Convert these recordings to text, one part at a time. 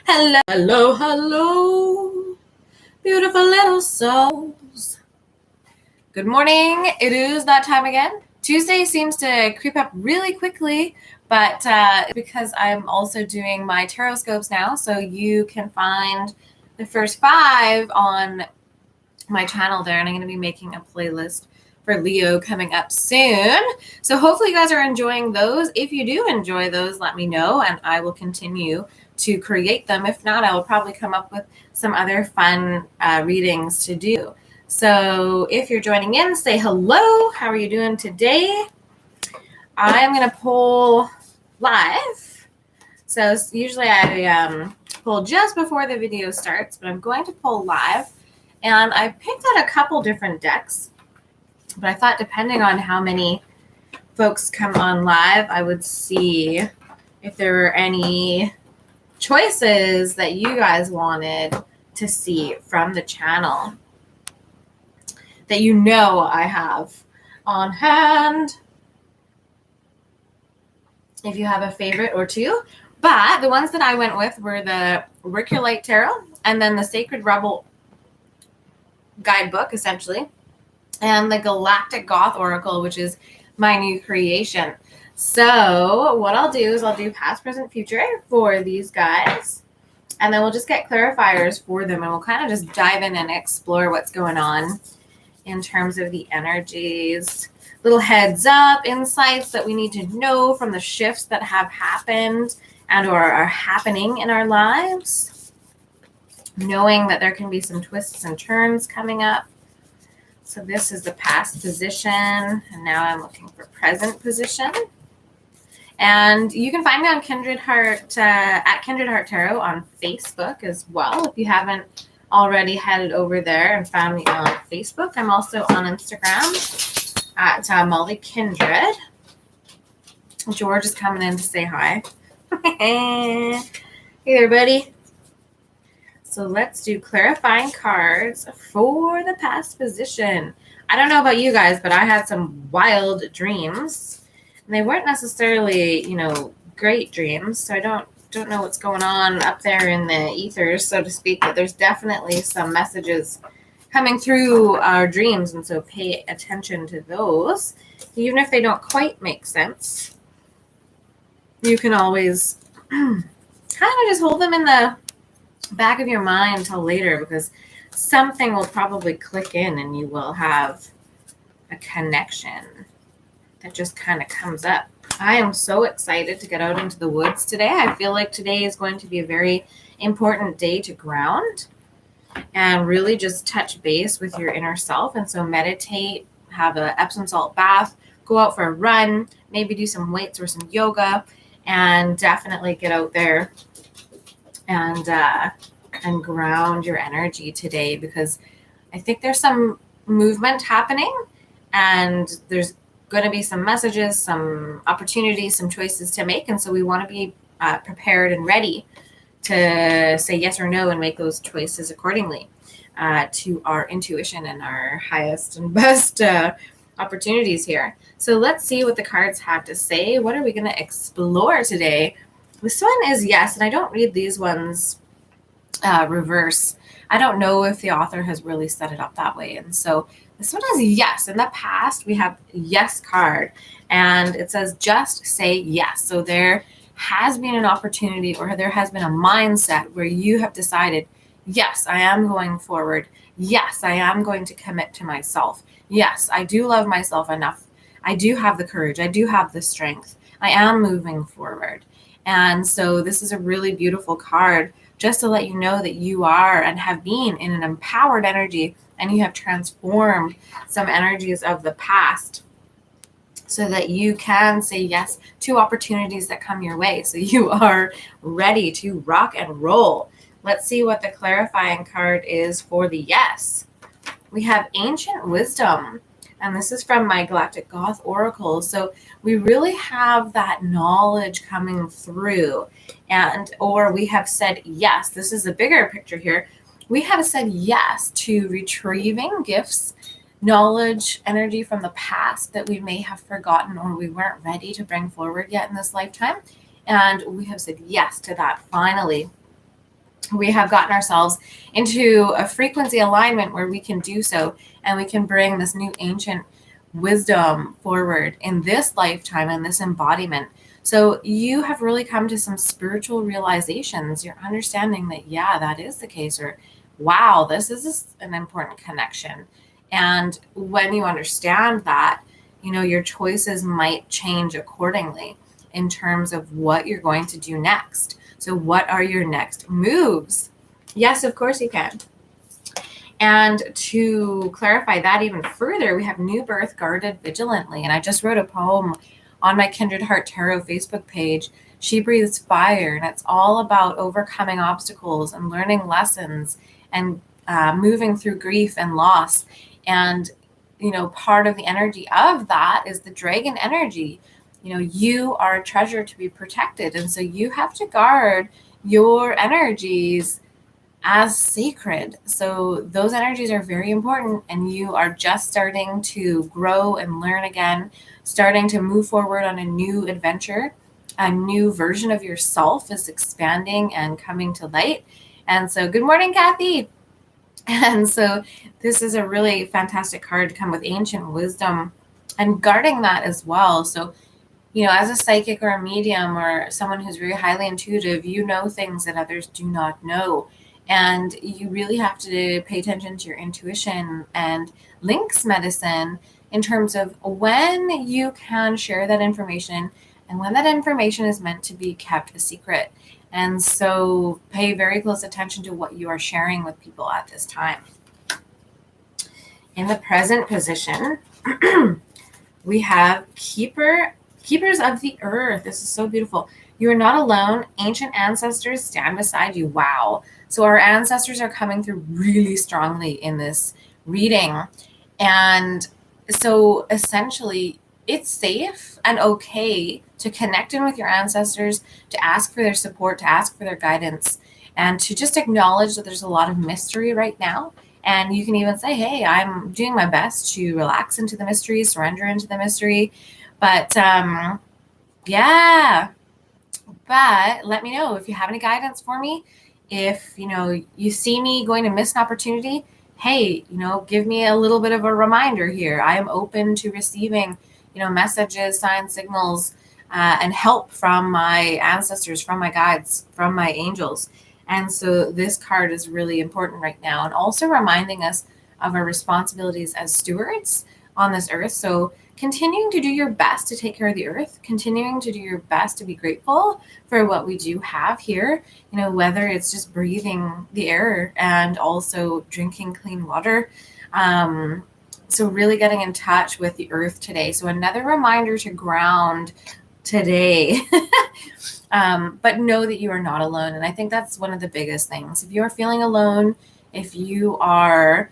Hello, hello, hello, beautiful little souls. Good morning. It is that time again. Tuesday seems to creep up really quickly, but because I'm also doing my tarot scopes now, so you can find the first 5 on my channel there, and I'm going to be making a playlist for Leo coming up soon. So hopefully you guys are enjoying those. If you do enjoy those, let me know, and I will continue to create them. If not, I will probably come up with some other fun readings to do. So if you're joining in, say hello. How are you doing today? I'm going to pull live. So usually I pull just before the video starts, but I'm going to pull live. And I picked out a couple different decks, but I thought depending on how many folks come on live, I would see if there were any choices that you guys wanted to see from the channel that you know I have on hand. If you have a favorite or two. But the ones that I went with were the Work Your Light Tarot and then the Sacred Rebel guidebook, essentially, and the Galactic Goth Oracle, which is my new creation. So what I'll do is I'll do past, present, future for these guys, and then we'll just get clarifiers for them, and we'll kind of just dive in and explore what's going on in terms of the energies. Little heads up, insights that we need to know from the shifts that have happened and or are happening in our lives. Knowing that there can be some twists and turns coming up. So this is the past position, and now I'm looking for present position. And you can find me on Kindred Heart at Kindred Heart Tarot on Facebook as well. If you haven't already headed over there and found me on Facebook, I'm also on Instagram at Mollie Kindred. George is coming in to say hi. Hey there, buddy. So let's do clarifying cards for the past position. I don't know about you guys, but I had some wild dreams. And they weren't necessarily, great dreams. So I don't know what's going on up there in the ethers, so to speak. But there's definitely some messages coming through our dreams. And so pay attention to those. Even if they don't quite make sense, you can always kind of just hold them in the back of your mind until later, because something will probably click in and you will have a connection that just kind of comes up. I am so excited to get out into the woods today. I feel like today is going to be a very important day to ground and really just touch base with your inner self. And so meditate, have an Epsom salt bath, go out for a run, maybe do some weights or some yoga, and definitely get out there and ground your energy today, because I think there's some movement happening and there's going to be some messages, some opportunities, some choices to make. And so we want to be prepared and ready to say yes or no and make those choices accordingly to our intuition and our highest and best opportunities here. So let's see what the cards have to say. What are we going to explore today? This one is yes, and I don't read these ones reverse. I don't know if the author has really set it up that way. And so this one is yes. In the past, we have yes card, and it says just say yes. So there has been an opportunity, or there has been a mindset where you have decided, yes, I am going forward. Yes, I am going to commit to myself. Yes, I do love myself enough. I do have the courage. I do have the strength. I am moving forward. And so this is a really beautiful card, just to let you know that you are and have been in an empowered energy, and you have transformed some energies of the past so that you can say yes to opportunities that come your way. So you are ready to rock and roll. Let's see what the clarifying card is for the yes. We have Ancient Wisdom. And this is from my Galactic Goth Oracle. So we really have that knowledge coming through. Or we have said yes. This is a bigger picture here. We have said yes to retrieving gifts, knowledge, energy from the past that we may have forgotten or we weren't ready to bring forward yet in this lifetime. And we have said yes to that finally. we have gotten ourselves into a frequency alignment where we can do so, and we can bring this new ancient wisdom forward in this lifetime and this embodiment. So you have really come to some spiritual realizations. You're understanding that, yeah, that is the case, or wow, this is an important connection. And when you understand that, your choices might change accordingly in terms of what you're going to do next. So what are your next moves? Yes, of course you can. And to clarify that even further, we have new birth guarded vigilantly. And I just wrote a poem on my Kindred Heart Tarot Facebook page. She breathes fire, and it's all about overcoming obstacles and learning lessons and moving through grief and loss. And, part of the energy of that is the dragon energy. You are a treasure to be protected. And so you have to guard your energies as sacred. So those energies are very important, and you are just starting to grow and learn again, starting to move forward on a new adventure. A new version of yourself is expanding and coming to light. And so, good morning, Kathy. And so this is a really fantastic card to come with ancient wisdom and guarding that as well. So, as a psychic or a medium or someone who's very highly intuitive, you know things that others do not know. And you really have to pay attention to your intuition and links medicine in terms of when you can share that information and when that information is meant to be kept a secret. And so pay very close attention to what you are sharing with people at this time. In the present position, we have Keepers of the Earth. This is so beautiful. You are not alone. Ancient ancestors stand beside you. Wow. So our ancestors are coming through really strongly in this reading. And so essentially, it's safe and okay to connect in with your ancestors, to ask for their support, to ask for their guidance, and to just acknowledge that there's a lot of mystery right now. And you can even say, hey, I'm doing my best to relax into the mystery, surrender into the mystery. But yeah, but let me know if you have any guidance for me. If, you see me going to miss an opportunity, hey, give me a little bit of a reminder here. I am open to receiving, messages, signs, signals, and help from my ancestors, from my guides, from my angels. And so this card is really important right now, and also reminding us of our responsibilities as stewards on this earth. So continuing to do your best to take care of the earth, continuing to do your best to be grateful for what we do have here, whether it's just breathing the air and also drinking clean water. So really getting in touch with the earth today. So another reminder to ground today. But know that you are not alone. And I think that's one of the biggest things. If you are feeling alone, if you are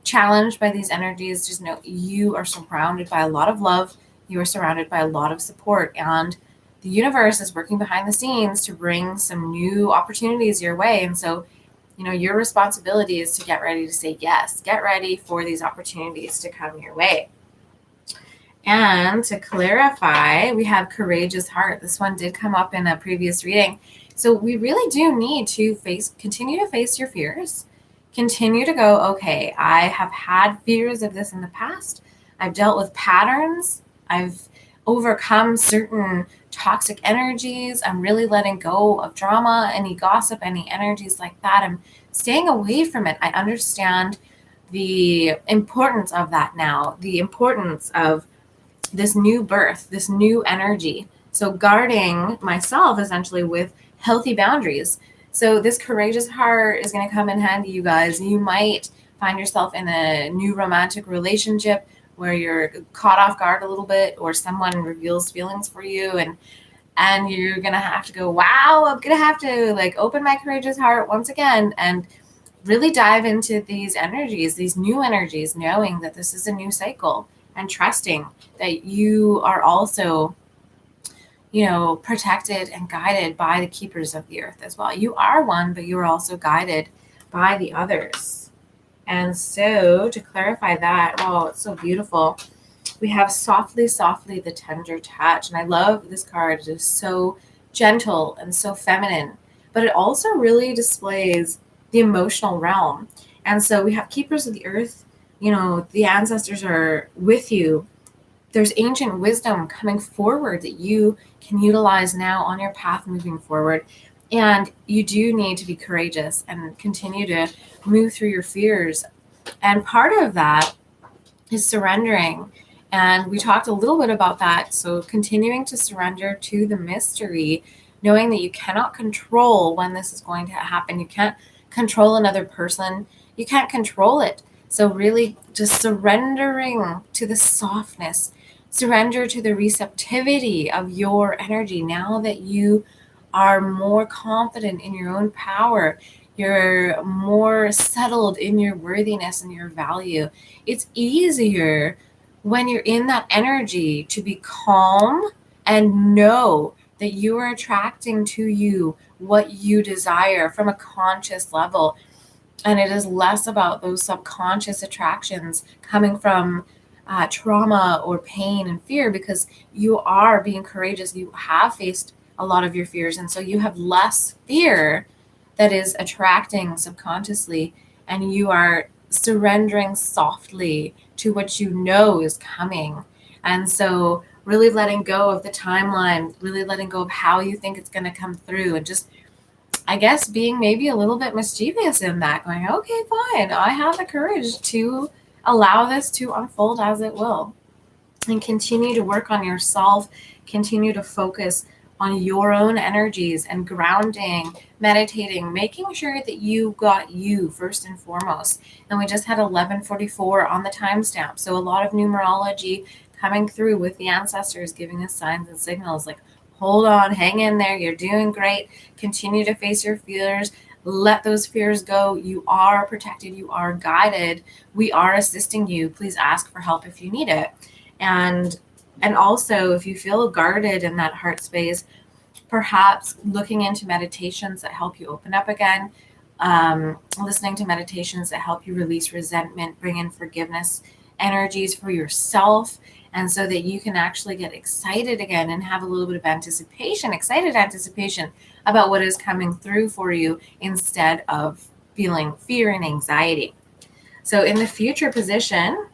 challenged by these energies, just know you are surrounded by a lot of love. You are surrounded by a lot of support, and the universe is working behind the scenes to bring some new opportunities your way. And so, your responsibility is to get ready to say yes, get ready for these opportunities to come your way. And to clarify, we have courageous heart. This one did come up in a previous reading. So we really do need to continue to face your fears. Continue to go, okay, I have had fears of this in the past. I've dealt with patterns. I've overcome certain toxic energies. I'm really letting go of drama, any gossip, any energies like that. I'm staying away from it. I understand the importance of that now, the importance of this new birth, this new energy. So guarding myself essentially with healthy boundaries. So this courageous heart is going to come in handy, you guys. You might find yourself in a new romantic relationship where you're caught off guard a little bit, or someone reveals feelings for you, and you're going to have to go, wow, I'm going to have to open my courageous heart once again and really dive into these energies, these new energies, knowing that this is a new cycle, and trusting that you are also protected and guided by the keepers of the earth as well. You are one, but you are also guided by the others. And so to clarify that, oh, it's so beautiful. We have softly, softly, the tender touch. And I love this card. It is so gentle and so feminine. but it also really displays the emotional realm. And so we have keepers of the earth, the ancestors are with you. There's ancient wisdom coming forward that you can utilize now on your path moving forward. And you do need to be courageous and continue to move through your fears. And part of that is surrendering. And we talked a little bit about that. So continuing to surrender to the mystery, knowing that you cannot control when this is going to happen. You can't control another person. You can't control it. So really just surrendering to the softness, surrender to the receptivity of your energy now that you are more confident in your own power. You're more settled in your worthiness and your value. It's easier when you're in that energy to be calm and know that you are attracting to you what you desire from a conscious level. And it is less about those subconscious attractions coming from trauma or pain and fear, because you are being courageous. You have faced a lot of your fears. And so you have less fear that is attracting subconsciously, and you are surrendering softly to what you know is coming. And so really letting go of the timeline, really letting go of how you think it's going to come through, and just, I guess, being maybe a little bit mischievous in that, going, okay, fine, I have the courage to allow this to unfold as it will. And continue to work on yourself, continue to focus on your own energies and grounding, meditating, making sure that you got you first and foremost. And we just had 11:44 on the timestamp. So a lot of numerology coming through with the ancestors giving us signs and signals like, hold on, hang in there, you're doing great, continue to face your fears, let those fears go. You are protected, you are guided, we are assisting you. Please ask for help if you need it. And also, if you feel guarded in that heart space, perhaps looking into meditations that help you open up again, listening to meditations that help you release resentment, bring in forgiveness energies for yourself, and so that you can actually get excited again and have a little bit of excited anticipation about what is coming through for you, instead of feeling fear and anxiety. So in the future position,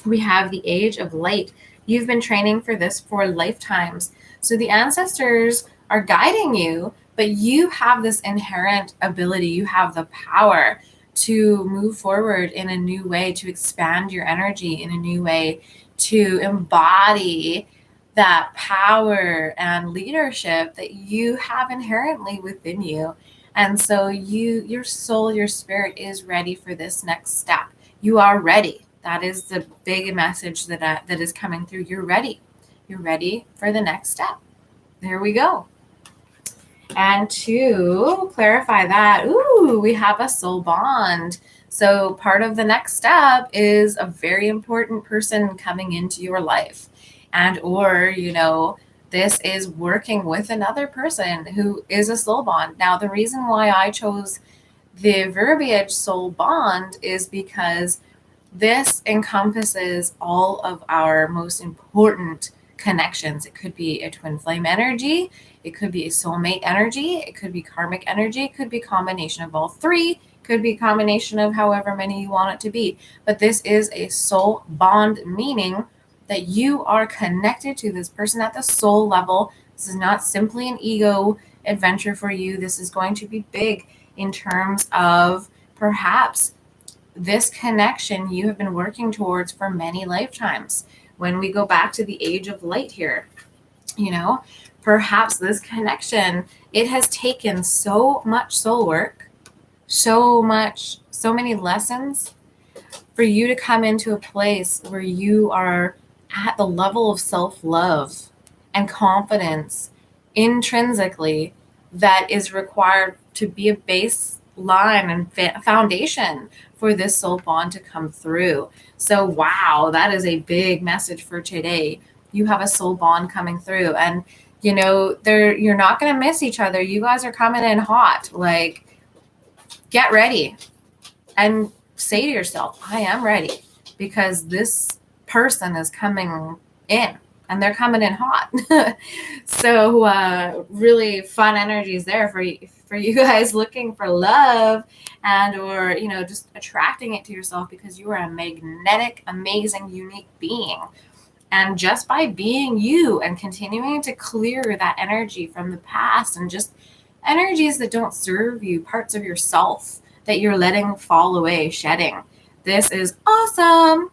we have the Age of Light. You've been training for this for lifetimes. So the ancestors are guiding you, but you have this inherent ability. You have the power to move forward in a new way, to expand your energy in a new way, to embody that power and leadership that you have inherently within you. And so your soul, your spirit is ready for this next step. You are ready. That is the big message that is coming through. You're ready. You're ready for the next step. There we go. And to clarify that, we have a soul bond. So part of the next step is a very important person coming into your life. And or, this is working with another person who is a soul bond. Now, the reason why I chose the verbiage soul bond is because this encompasses all of our most important connections. It could be a twin flame energy, it could be a soulmate energy, it could be karmic energy, it could be a combination of all three, it could be a combination of however many you want it to be. But this is a soul bond, meaning that you are connected to this person at the soul level. This is not simply an ego adventure for you. This is going to be big in terms of perhaps this connection you have been working towards for many lifetimes. When we go back to the Age of Light here, perhaps this connection, it has taken so much soul work, so many lessons for you to come into a place where you are at the level of self-love and confidence intrinsically that is required to be a baseline and foundation for this soul bond to come through. So wow, that is a big message for today. You have a soul bond coming through, and you're not going to miss each other. You guys are coming in hot. Like, get ready and say to yourself, I am ready, because this person is coming in. and they're coming in hot. So really fun energies there for you guys looking for love, and or just attracting it to yourself, because you are a magnetic, amazing, unique being. And just by being you and continuing to clear that energy from the past and just energies that don't serve you, parts of yourself that you're letting fall away, shedding. This is awesome.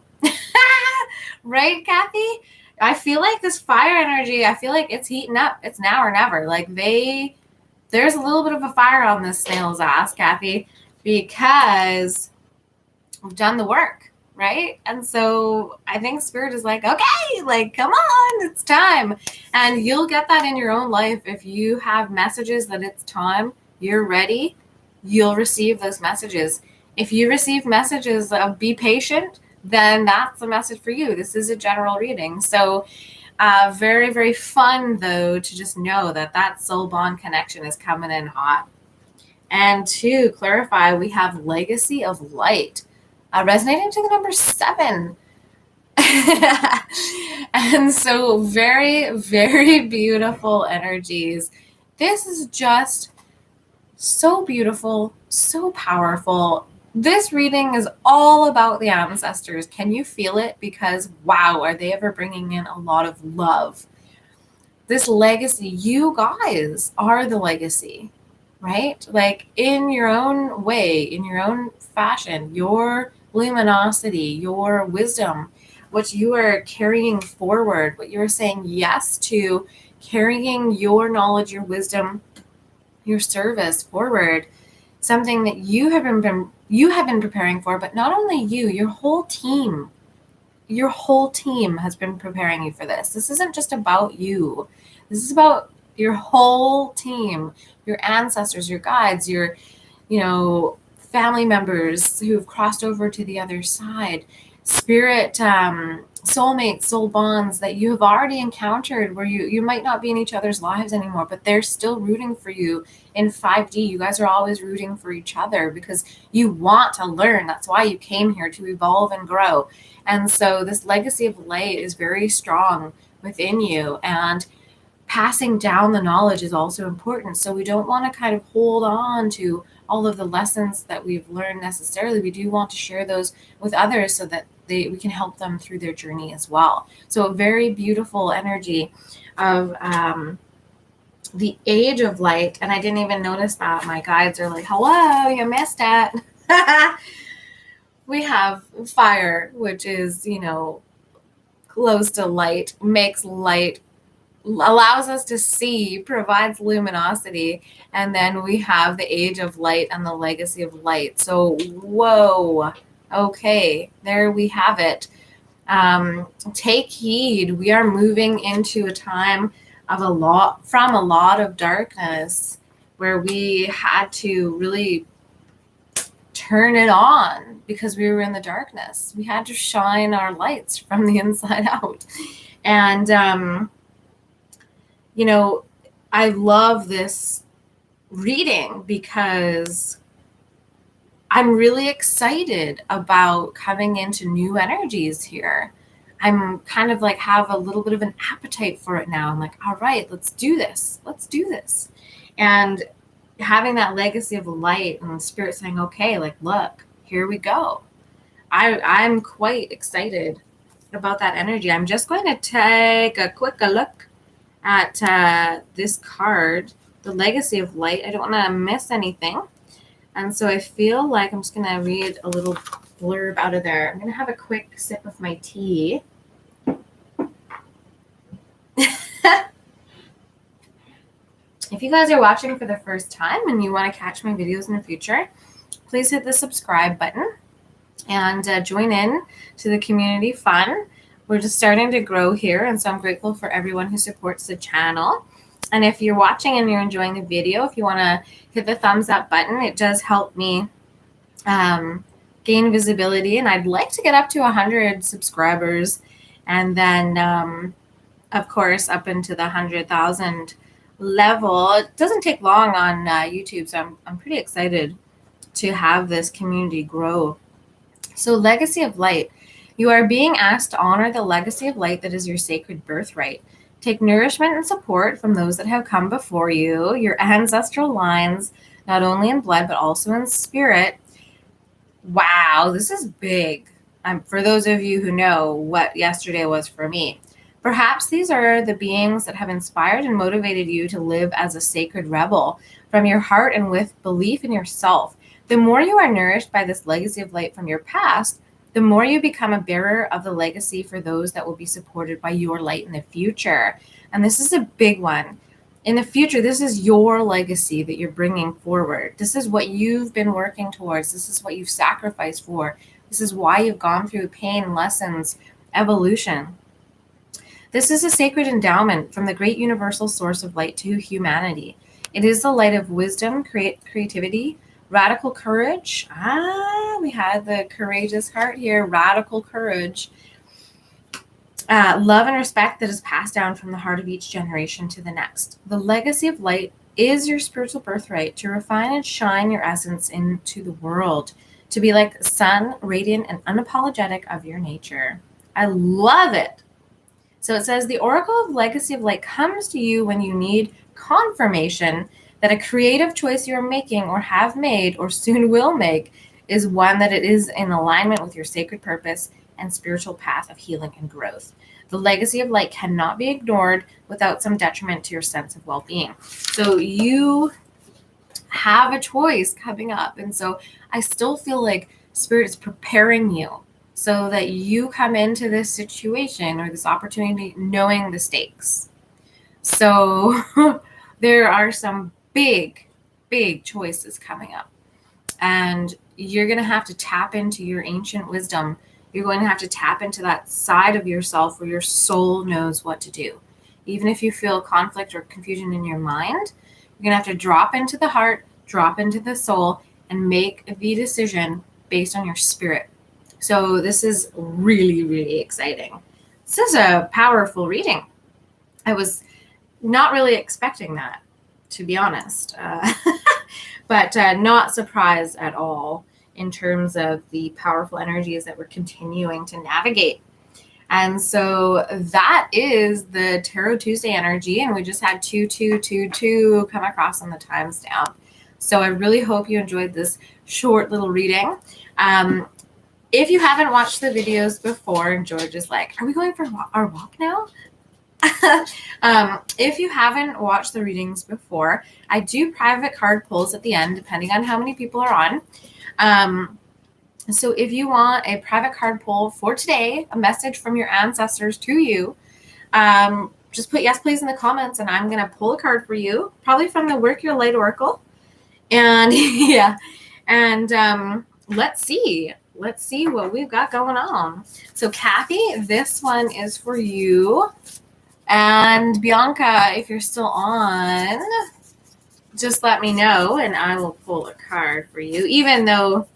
Right, Kathy? I feel like this fire energy, I feel like it's heating up. It's now or never. Like there's a little bit of a fire on this snail's ass, Kathy, because we've done the work, right? And so I think Spirit is like, okay, like, come on, it's time. And you'll get that in your own life. If you have messages that it's time, you're ready, you'll receive those messages. If you receive messages of be patient, then that's the message for you. This is a general reading. So very, very fun, though, to just know that soul bond connection is coming in hot. And to clarify, we have Legacy of Light, resonating to the number 7. And so very, very beautiful energies. This is just so beautiful, so powerful. This reading is all about the ancestors. Can you feel it? Because wow, are they ever bringing in a lot of love. This legacy, you guys are the legacy, right? Like in your own way, in your own fashion, your luminosity, your wisdom, what you are carrying forward, what you are saying yes to, carrying your knowledge, your wisdom, your service forward, something that you have been preparing for. But not only you, your whole team has been preparing you for this. This isn't just about you. This is about your whole team, your ancestors, your guides, your family members who've crossed over to the other side, spirit, soulmates, soul bonds that you have already encountered, where you might not be in each other's lives anymore, but they're still rooting for you in 5D. You guys are always rooting for each other because you want to learn. That's why you came here, to evolve and grow. And so this legacy of light is very strong within you, and passing down the knowledge is also important. So we don't want to kind of hold on to all of the lessons that we've learned necessarily. We do want to share those with others so that we can help them through their journey as well. So a very beautiful energy of the age of light. And I didn't even notice that. My guides are like, hello, you missed it. We have fire, which is, close to light, makes light, allows us to see, provides luminosity. And then we have the age of light and the legacy of light. So, whoa. Okay, there we have it. Take heed. We are moving into a time of a lot of darkness, where we had to really turn it on because we were in the darkness. We had to shine our lights from the inside out. And I love this reading because I'm really excited about coming into new energies here. I'm kind of like have a little bit of an appetite for it now. I'm like, all right, let's do this. And having that legacy of light and spirit saying, okay, like, look, here we go. I'm quite excited about that energy. I'm just going to take a quick look at this card, the legacy of light. I don't want to miss anything. And so I feel like I'm just going to read a little blurb out of there. I'm going to have a quick sip of my tea. If you guys are watching for the first time and you want to catch my videos in the future, please hit the subscribe button and join in to the community fun. We're just starting to grow here, and so I'm grateful for everyone who supports the channel. And if you're watching and you're enjoying the video, if you want to hit the thumbs up button, it does help me gain visibility. And I'd like to get up to 100 subscribers, and then, of course, up into the 100,000 level. It doesn't take long on YouTube, so I'm pretty excited to have this community grow. So Legacy of Light. You are being asked to honor the legacy of light that is your sacred birthright. Take nourishment and support from those that have come before you, your ancestral lines, not only in blood, but also in spirit. Wow, this is big. For those of you who know what yesterday was for me. Perhaps these are the beings that have inspired and motivated you to live as a sacred rebel from your heart and with belief in yourself. The more you are nourished by this legacy of light from your past, the more you become a bearer of the legacy for those that will be supported by your light in the future. And this is a big one. In the future, this is your legacy that you're bringing forward. This is what you've been working towards. This is what you've sacrificed for. This is why you've gone through pain, lessons, evolution. This is a sacred endowment from the great universal source of light to humanity. It is the light of wisdom, creativity, radical courage. We had the courageous heart here, radical courage. Love and respect that is passed down from the heart of each generation to the next. The legacy of light is your spiritual birthright to refine and shine your essence into the world, to be like the sun, radiant and unapologetic of your nature. I love it. So it says the oracle of legacy of light comes to you when you need confirmation that a creative choice you are making or have made or soon will make is one that it is in alignment with your sacred purpose and spiritual path of healing and growth. The legacy of light cannot be ignored without some detriment to your sense of well-being. So you have a choice coming up. And so I still feel like Spirit is preparing you so that you come into this situation or this opportunity knowing the stakes. So there are some big, big choices coming up. And you're going to have to tap into your ancient wisdom. You're going to have to tap into that side of yourself where your soul knows what to do. Even if you feel conflict or confusion in your mind, you're going to have to drop into the heart, drop into the soul, and make the decision based on your spirit. So this is really, really exciting. This is a powerful reading. I was not really expecting that, to be honest, but not surprised at all in terms of the powerful energies that we're continuing to navigate. And so that is the Tarot Tuesday energy, and we just had 2222 come across on the timestamp. So I really hope you enjoyed this short little reading. If you haven't watched the videos before, and George is like, are we going for our walk now? If you haven't watched the readings before, I do private card pulls at the end, depending on how many people are on. So if you want a private card pull for today, a message from your ancestors to you, just put yes, please in the comments, and I'm going to pull a card for you, probably from the Work Your Light Oracle. And yeah, and let's see what we've got going on. So Kathy, this one is for you. And Bianca, if you're still on, just let me know and I will pull a card for you, even though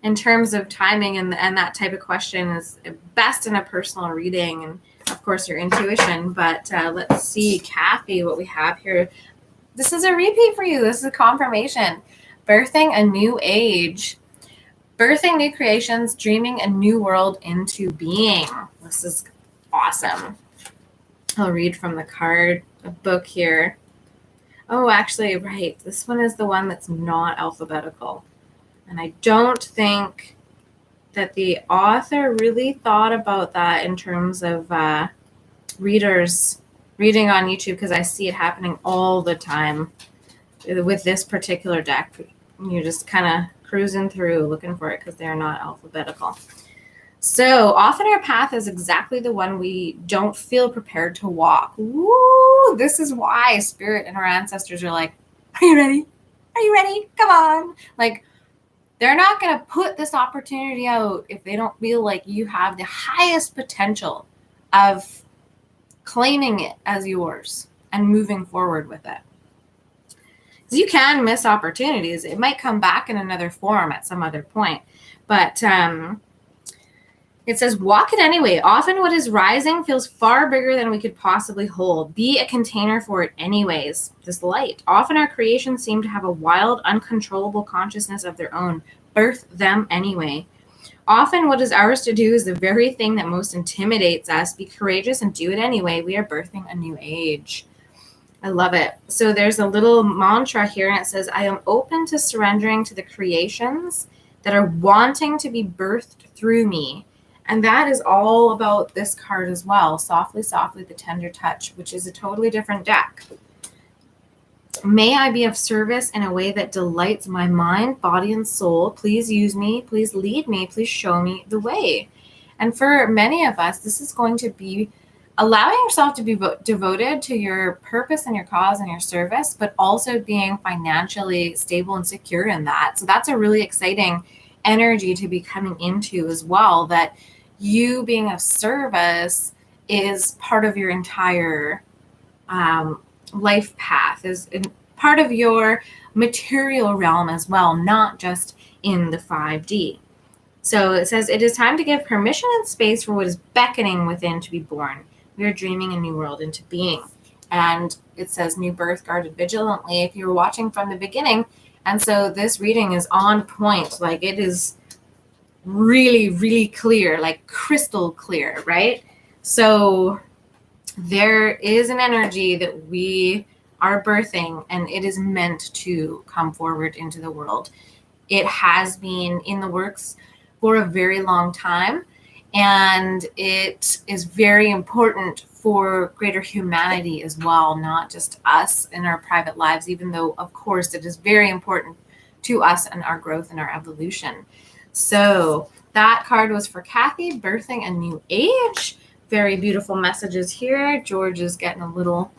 in terms of timing and that type of question is best in a personal reading and of course your intuition. But let's see, Kathy, what we have here. This is a repeat for you. This is a confirmation. Birthing a new age. Birthing new creations, dreaming a new world into being. This is awesome. I'll read from the card book here. Oh, actually, right. This one is the one that's not alphabetical. And I don't think that the author really thought about that in terms of readers reading on YouTube, because I see it happening all the time with this particular deck. You're just kind of cruising through looking for it because they're not alphabetical. So often our path is exactly the one we don't feel prepared to walk. Woo! This is why Spirit and our ancestors are like, are you ready? Are you ready? Come on. Like, they're not going to put this opportunity out if they don't feel like you have the highest potential of claiming it as yours and moving forward with it. Because you can miss opportunities. It might come back in another form at some other point. But it says, walk it anyway. Often what is rising feels far bigger than we could possibly hold. Be a container for it anyways. This light. Often our creations seem to have a wild, uncontrollable consciousness of their own. Birth them anyway. Often what is ours to do is the very thing that most intimidates us. Be courageous and do it anyway. We are birthing a new age. I love it. So there's a little mantra here, and it says, I am open to surrendering to the creations that are wanting to be birthed through me. And that is all about this card as well. Softly, softly, the tender touch, which is a totally different deck. May I be of service in a way that delights my mind, body, and soul. Please use me. Please lead me. Please show me the way. And for many of us, this is going to be allowing yourself to be devoted to your purpose and your cause and your service, but also being financially stable and secure in that. So that's a really exciting energy to be coming into as well, that you being of service is part of your entire life path, is part of your material realm as well, not just in the 5D. So it says, it is time to give permission and space for what is beckoning within to be born. We are dreaming a new world into being. And it says new birth guarded vigilantly if you were watching from the beginning. And so this reading is on point. Like, it is really, really clear, like crystal clear, right? So there is an energy that we are birthing, and it is meant to come forward into the world. It has been in the works for a very long time. And it is very important for greater humanity as well, not just us in our private lives, even though, of course, it is very important to us and our growth and our evolution. So that card was for Kathy, birthing a new age. Very beautiful messages here. George is getting a little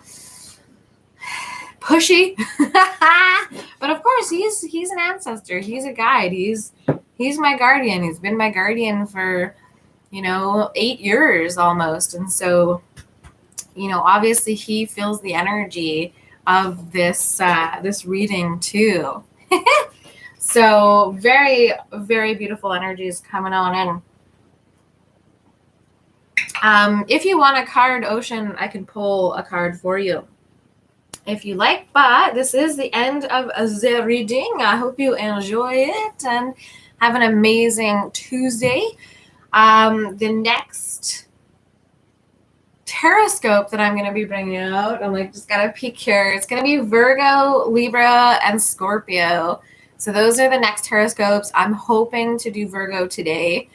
pushy. But of course, he's an ancestor. He's a guide. He's my guardian. He's been my guardian for 8 years almost. And so, obviously he feels the energy of this reading too. So very, very beautiful energies coming on in. If you want a card, Ocean, I can pull a card for you if you like, but this is the end of the reading. I hope you enjoy it and have an amazing Tuesday. The next Terrascope that I'm going to be bringing out, I'm like, just got to peek here. It's going to be Virgo, Libra, and Scorpio. So those are the next Terrascopes. I'm hoping to do Virgo today.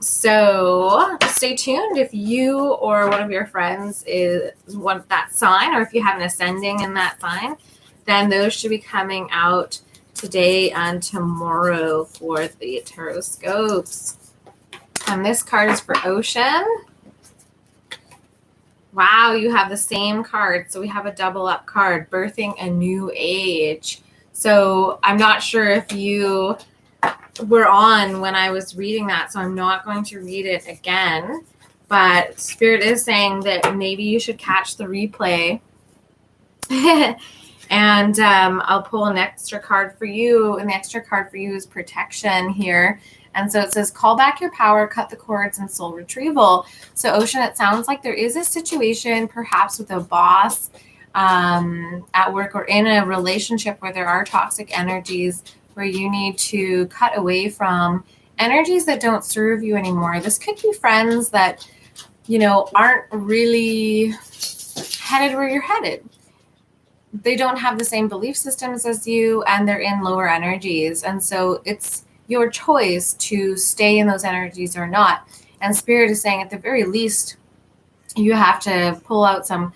So stay tuned if you or one of your friends is that sign, or if you have an ascending in that sign, then those should be coming out today and tomorrow for the Terrascopes. And this card is for Ocean. Wow, you have the same card. So we have a double up card, birthing a new age. So I'm not sure if you were on when I was reading that, so I'm not going to read it again. But Spirit is saying that maybe you should catch the replay. And I'll pull an extra card for you. And the extra card for you is protection here. And so it says, call back your power, cut the cords, and soul retrieval. So Ocean, it sounds like there is a situation perhaps with a boss at work or in a relationship where there are toxic energies, where you need to cut away from energies that don't serve you anymore. This could be friends that, aren't really headed where you're headed. They don't have the same belief systems as you, and they're in lower energies. And so it's your choice to stay in those energies or not. And Spirit is saying at the very least, you have to pull out some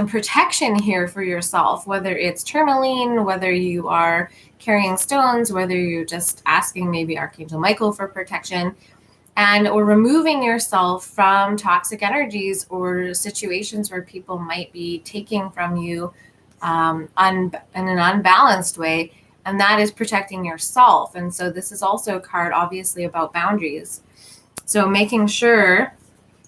protection here for yourself, whether it's tourmaline, whether you are carrying stones, whether you're just asking maybe Archangel Michael for protection, or removing yourself from toxic energies or situations where people might be taking from you in an unbalanced way. And that is protecting yourself. And so this is also a card, obviously, about boundaries. So making sure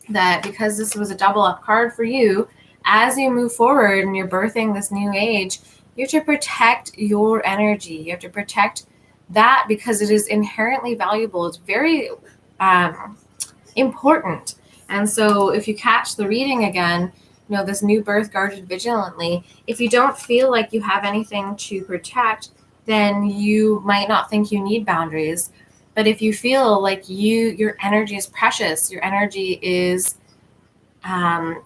that, because this was a double up card for you, as you move forward and you're birthing this new age, you have to protect your energy. You have to protect that because it is inherently valuable. It's very important. And so if you catch the reading again, this new birth guarded vigilantly, if you don't feel like you have anything to protect, then you might not think you need boundaries. But if you feel like your energy is precious, your energy is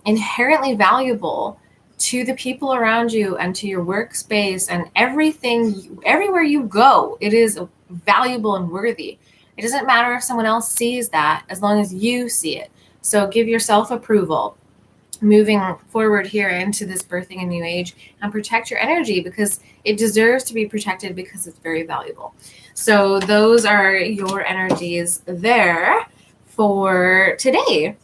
inherently valuable to the people around you and to your workspace and everything, everywhere you go, it is valuable and worthy. It doesn't matter if someone else sees that, as long as you see it. So give yourself approval moving forward here into this birthing a new age, and protect your energy because it deserves to be protected because it's very valuable. So those are your energies there for today.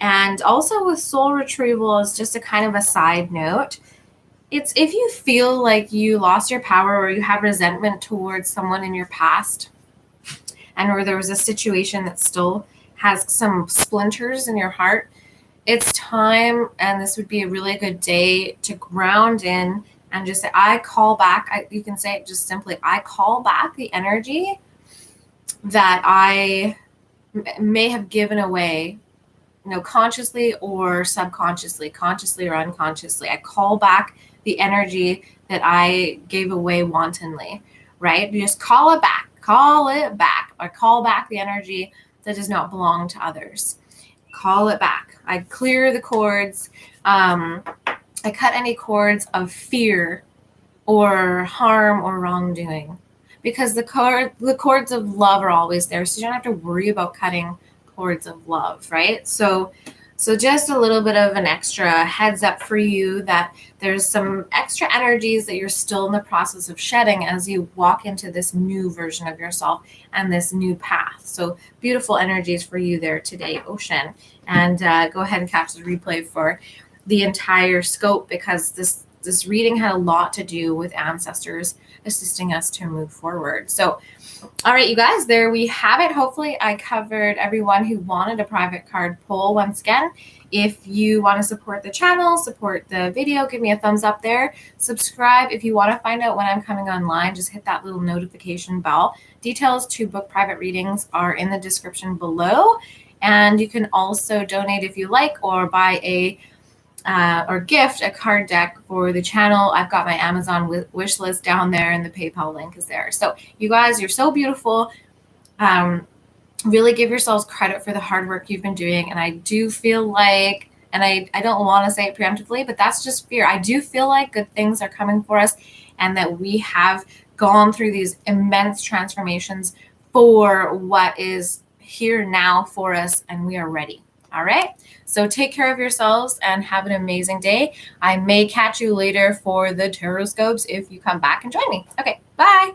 And also with soul retrieval, is just a kind of a side note. It's if you feel like you lost your power or you have resentment towards someone in your past, and or there was a situation that still has some splinters in your heart, it's time, and this would be a really good day to ground in and just say, I call back. You can say it just simply, I call back the energy that I may have given away, consciously or subconsciously, consciously or unconsciously. I call back the energy that I gave away wantonly, right? You just call it back, or call back the energy that does not belong to others. Call it back. I clear the cords. I cut any cords of fear or harm or wrongdoing, because the cords of love are always there. So you don't have to worry about cutting cords of love, right? So just a little bit of an extra heads up for you that there's some extra energies that you're still in the process of shedding as you walk into this new version of yourself and this new path. So beautiful energies for you there today, Ocean. And go ahead and catch the replay for the entire scope, because this reading had a lot to do with ancestors assisting us to move forward. So all right, you guys, there we have it. Hopefully I covered everyone who wanted a private card pull. Once again, if you want to support the channel, support the video, give me a thumbs up there. Subscribe if you want to find out when I'm coming online. Just hit that little notification bell. Details to book private readings are in the description below. And you can also donate if you like, or buy or gift a card deck for the channel. I've got my Amazon wish list down there, and the PayPal link is there. So you guys, you're so beautiful. Really give yourselves credit for the hard work you've been doing. And I do feel like, and I don't want to say it preemptively, but that's just fear. I do feel like good things are coming for us, and that we have gone through these immense transformations for what is here now for us, and we are ready. All right. So take care of yourselves and have an amazing day. I may catch you later for the tarot scopes if you come back and join me. Okay. Bye.